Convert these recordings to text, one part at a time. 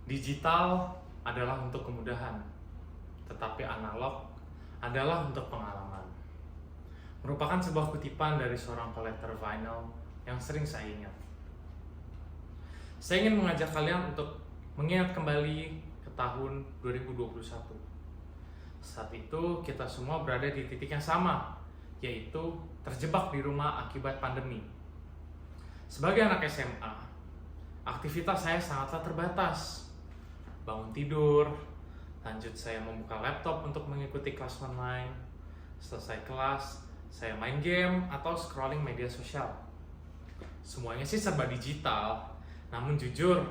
Digital adalah untuk kemudahan, tetapi analog adalah untuk pengalaman. Merupakan sebuah kutipan dari seorang kolektor vinyl yang sering saya ingat. Saya ingin mengajak kalian untuk mengingat kembali ke tahun 2021. Saat itu kita semua berada di titik yang sama, yaitu terjebak di rumah akibat pandemi. Sebagai anak SMA, aktivitas saya sangatlah terbatas. Bangun tidur, lanjut saya membuka laptop untuk mengikuti kelas online. Selesai kelas, saya main game atau scrolling media sosial. Semuanya sih serba digital, namun jujur,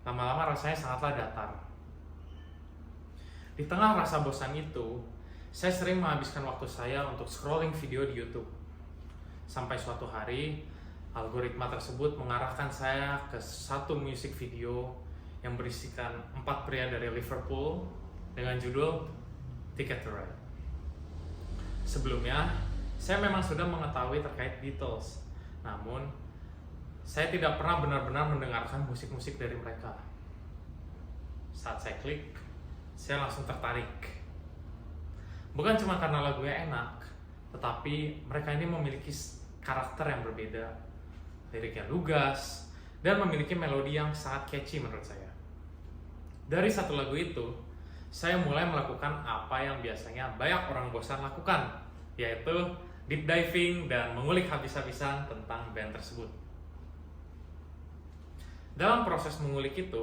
lama-lama rasanya sangatlah datar. Di tengah rasa bosan itu, saya sering menghabiskan waktu saya untuk scrolling video di YouTube. Sampai suatu hari, algoritma tersebut mengarahkan saya ke satu music video yang berisikan 4 pria dari Liverpool dengan judul Ticket to Ride. Sebelumnya, saya memang sudah mengetahui terkait Beatles, namun saya tidak pernah benar-benar mendengarkan musik-musik dari mereka. Saat saya klik, saya langsung tertarik. Bukan cuma karena lagunya enak, tetapi mereka ini memiliki karakter yang berbeda, liriknya lugas, dan memiliki melodi yang sangat catchy menurut saya. Dari satu lagu itu, saya mulai melakukan apa yang biasanya banyak orang bosan lakukan, yaitu deep diving dan mengulik habis-habisan tentang band tersebut. Dalam proses mengulik itu,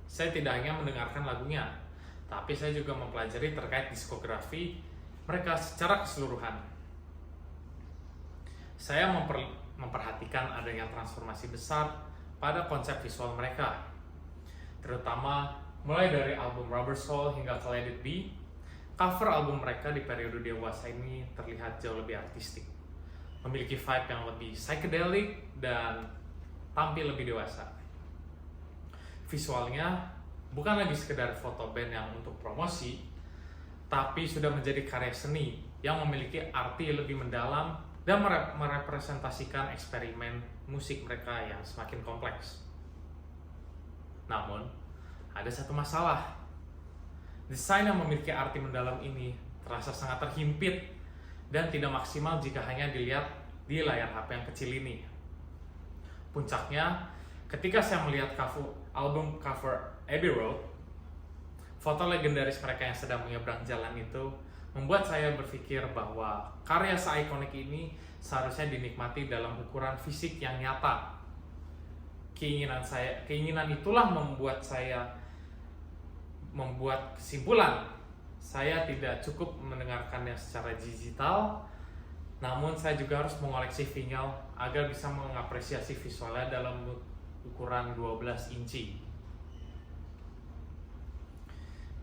saya tidak hanya mendengarkan lagunya, tapi saya juga mempelajari terkait diskografi mereka secara keseluruhan. Saya memperhatikan adanya transformasi besar pada konsep visual mereka, terutama mulai dari album Rubber Soul hingga Let It Be. Cover album mereka di periode dewasa ini terlihat jauh lebih artistik, memiliki vibe yang lebih psychedelic dan tampil lebih dewasa. Visualnya bukan lagi sekedar foto band yang untuk promosi, tapi sudah menjadi karya seni yang memiliki arti lebih mendalam dan merepresentasikan eksperimen musik mereka yang semakin kompleks. Namun, ada satu masalah. Desain yang memiliki arti mendalam ini terasa sangat terhimpit dan tidak maksimal jika hanya dilihat di layar HP yang kecil ini. Puncaknya, ketika saya melihat album cover Abbey Road, foto legendaris mereka yang sedang menyeberang jalan itu membuat saya berpikir bahwa karya seikonik ini seharusnya dinikmati dalam ukuran fisik yang nyata. Keinginan itulah membuat saya membuat kesimpulan saya tidak cukup mendengarkannya secara digital, namun saya juga harus mengoleksi vinyl agar bisa mengapresiasi visualnya dalam ukuran 12 inci.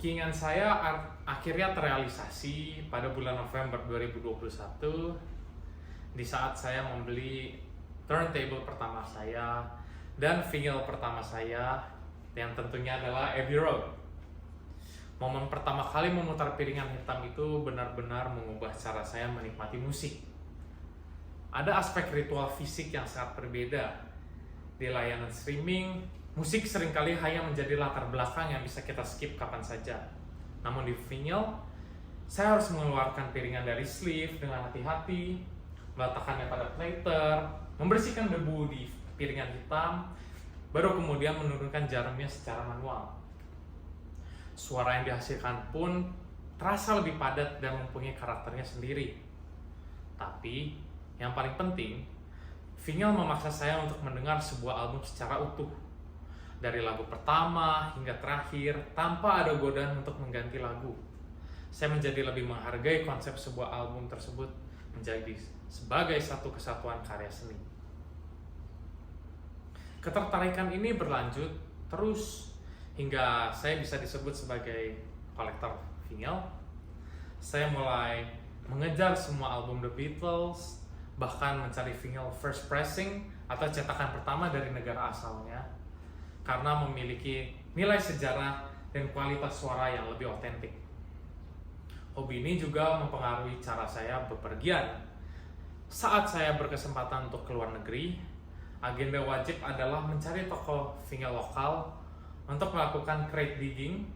Keinginan saya akhirnya terrealisasi pada bulan November 2021 di saat saya membeli turntable pertama saya dan vinyl pertama saya yang tentunya adalah Abbey Road. Momen pertama kali memutar piringan hitam itu benar-benar mengubah cara saya menikmati musik. Ada aspek ritual fisik yang sangat berbeda. Di layanan streaming, musik seringkali hanya menjadi latar belakang yang bisa kita skip kapan saja. Namun di vinyl, saya harus mengeluarkan piringan dari sleeve dengan hati-hati, meletakkannya pada plater, membersihkan debu di piringan hitam, baru kemudian menurunkan jarumnya secara manual. Suara yang dihasilkan pun terasa lebih padat dan mempunyai karakternya sendiri. Tapi, yang paling penting, vinyl memaksa saya untuk mendengar sebuah album secara utuh. Dari lagu pertama hingga terakhir, tanpa ada godaan untuk mengganti lagu. Saya menjadi lebih menghargai konsep sebuah album tersebut menjadi sebagai satu kesatuan karya seni. Ketertarikan ini berlanjut terus hingga saya bisa disebut sebagai kolektor vinyl. Saya mulai mengejar semua album The Beatles, bahkan mencari vinyl first pressing atau cetakan pertama dari negara asalnya, karena memiliki nilai sejarah dan kualitas suara yang lebih otentik. Hobi ini juga mempengaruhi cara saya bepergian. Saat saya berkesempatan untuk keluar negeri, agenda wajib adalah mencari toko vinyl lokal, untuk melakukan crate digging,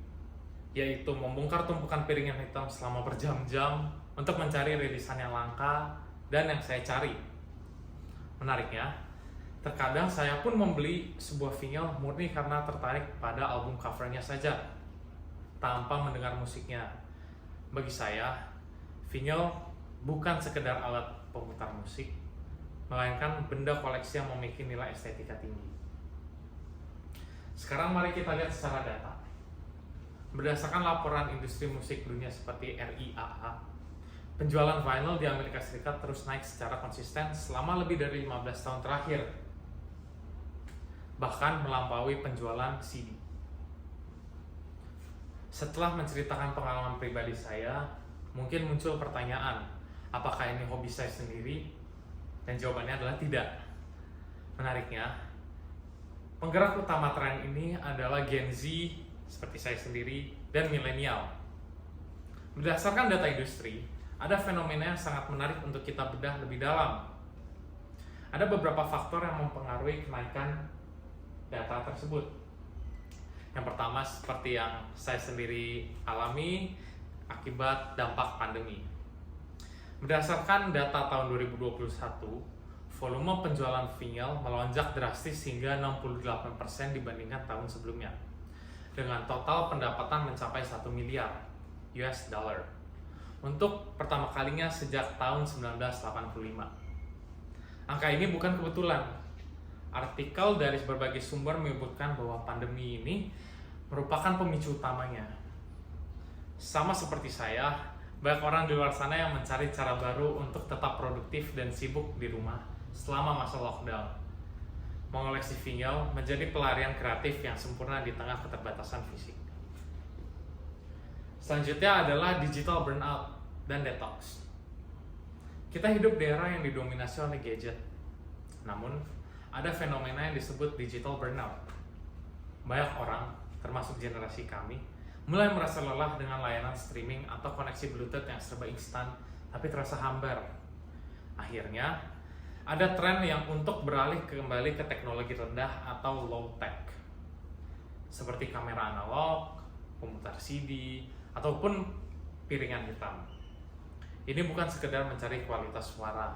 yaitu membongkar tumpukan piringan hitam selama berjam-jam untuk mencari rilisan yang langka dan yang saya cari. Menariknya, terkadang saya pun membeli sebuah vinyl murni karena tertarik pada album covernya saja, tanpa mendengar musiknya. Bagi saya, vinyl bukan sekedar alat pemutar musik, melainkan benda koleksi yang memiliki nilai estetika tinggi. Sekarang mari kita lihat secara data. Berdasarkan laporan industri musik dunia seperti RIAA, penjualan vinyl di Amerika Serikat terus naik secara konsisten selama lebih dari 15 tahun terakhir, bahkan melampaui penjualan CD. Setelah menceritakan pengalaman pribadi saya, mungkin muncul pertanyaan, apakah ini hobi saya sendiri? Dan jawabannya adalah tidak. Menariknya, penggerak utama tren ini adalah Gen Z, seperti saya sendiri, dan milenial. Berdasarkan data industri, ada fenomena yang sangat menarik untuk kita bedah lebih dalam. Ada beberapa faktor yang mempengaruhi kenaikan data tersebut. Yang pertama, seperti yang saya sendiri alami akibat dampak pandemi. Berdasarkan data tahun 2021, volume penjualan vinyl melonjak drastis hingga 68% dibandingkan tahun sebelumnya, dengan total pendapatan mencapai 1 miliar US dollar untuk pertama kalinya sejak tahun 1985. Angka ini bukan kebetulan. Artikel dari berbagai sumber menyebutkan bahwa pandemi ini merupakan pemicu utamanya. Sama seperti saya, banyak orang di luar sana yang mencari cara baru untuk tetap produktif dan sibuk di rumah selama masa lockdown. Mengoleksi vinyl menjadi pelarian kreatif yang sempurna di tengah keterbatasan fisik. Selanjutnya adalah digital burnout dan detox. Kita hidup di era yang didominasi oleh gadget. Namun, ada fenomena yang disebut digital burnout. Banyak orang, termasuk generasi kami, mulai merasa lelah dengan layanan streaming atau koneksi Bluetooth yang serba instan, tapi terasa hambar. Akhirnya, ada tren yang untuk beralih kembali ke teknologi rendah atau low tech, seperti kamera analog, pemutar CD, ataupun piringan hitam. Ini bukan sekedar mencari kualitas suara,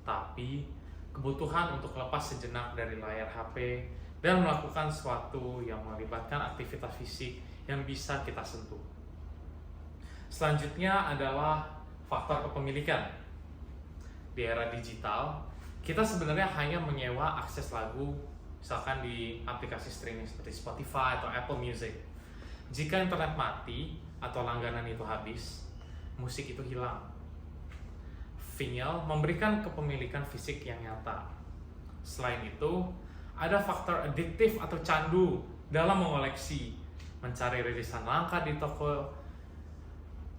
tapi kebutuhan untuk lepas sejenak dari layar HP dan melakukan sesuatu yang melibatkan aktivitas fisik yang bisa kita sentuh. Selanjutnya adalah faktor kepemilikan. Di era digital, kita sebenarnya hanya menyewa akses lagu, misalkan di aplikasi streaming seperti Spotify atau Apple Music. Jika internet mati atau langganan itu habis, musik itu hilang. Vinyl memberikan kepemilikan fisik yang nyata. Selain itu, ada faktor adiktif atau candu dalam mengoleksi, mencari rilisan langka di toko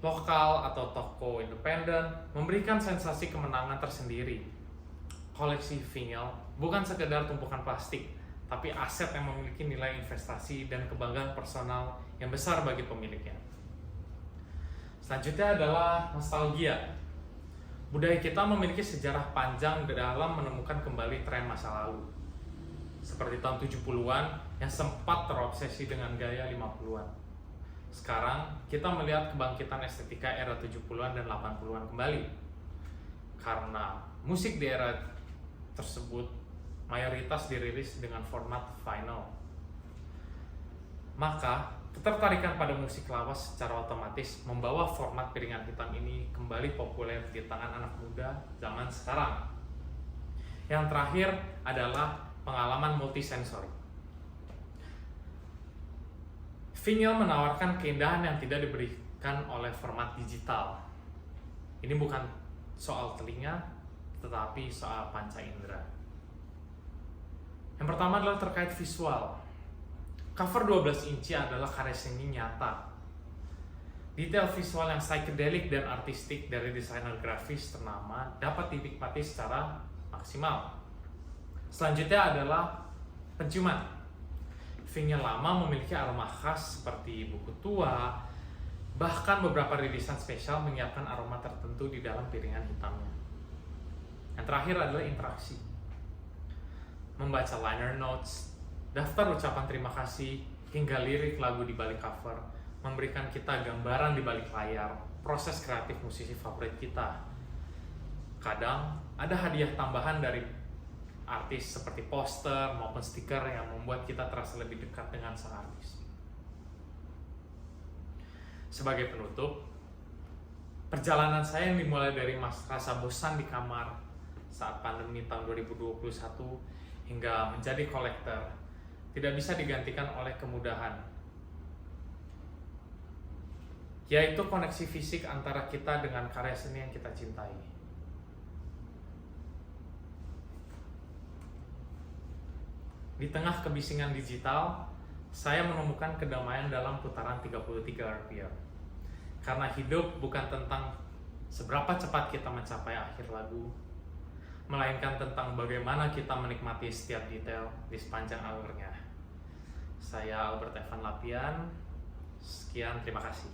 lokal atau toko independen, memberikan sensasi kemenangan tersendiri. Koleksi vinyl bukan sekedar tumpukan plastik, tapi aset yang memiliki nilai investasi dan kebanggaan personal yang besar bagi pemiliknya. Selanjutnya adalah nostalgia. Budaya kita memiliki sejarah panjang dalam menemukan kembali tren masa lalu. Seperti tahun 70-an yang sempat terobsesi dengan gaya 50-an. Sekarang, kita melihat kebangkitan estetika era 70-an dan 80-an kembali. Karena musik di era tersebut mayoritas dirilis dengan format vinyl. Maka, ketertarikan pada musik lawas secara otomatis membawa format piringan hitam ini kembali populer di tangan anak muda zaman sekarang. Yang terakhir adalah pengalaman multisensori. Vinyl menawarkan keindahan yang tidak diberikan oleh format digital. Ini bukan soal telinga, tetapi soal panca indera. Yang pertama adalah terkait visual. Cover 12 inci adalah karya seni nyata. Detail visual yang psychedelic dan artistik dari desainer grafis ternama dapat dinikmati secara maksimal. Selanjutnya adalah penciuman. Vinyl lama memiliki aroma khas seperti buku tua, bahkan beberapa rilisan spesial menyiapkan aroma tertentu di dalam piringan hitamnya. Yang terakhir adalah interaksi. Membaca liner notes, daftar ucapan terima kasih, hingga lirik lagu di balik cover, memberikan kita gambaran di balik layar, proses kreatif musisi favorit kita. Kadang ada hadiah tambahan dari artis seperti poster maupun stiker yang membuat kita terasa lebih dekat dengan sang artis. Sebagai penutup, perjalanan saya yang dimulai dari rasa bosan di kamar saat pandemi tahun 2021 hingga menjadi kolektor tidak bisa digantikan oleh kemudahan, yaitu koneksi fisik antara kita dengan karya seni yang kita cintai. Di tengah kebisingan digital, saya menemukan kedamaian dalam putaran 33 RPM. Karena hidup bukan tentang seberapa cepat kita mencapai akhir lagu, melainkan tentang bagaimana kita menikmati setiap detail di sepanjang alurnya. Saya Albert Evan Lapian, sekian, terima kasih.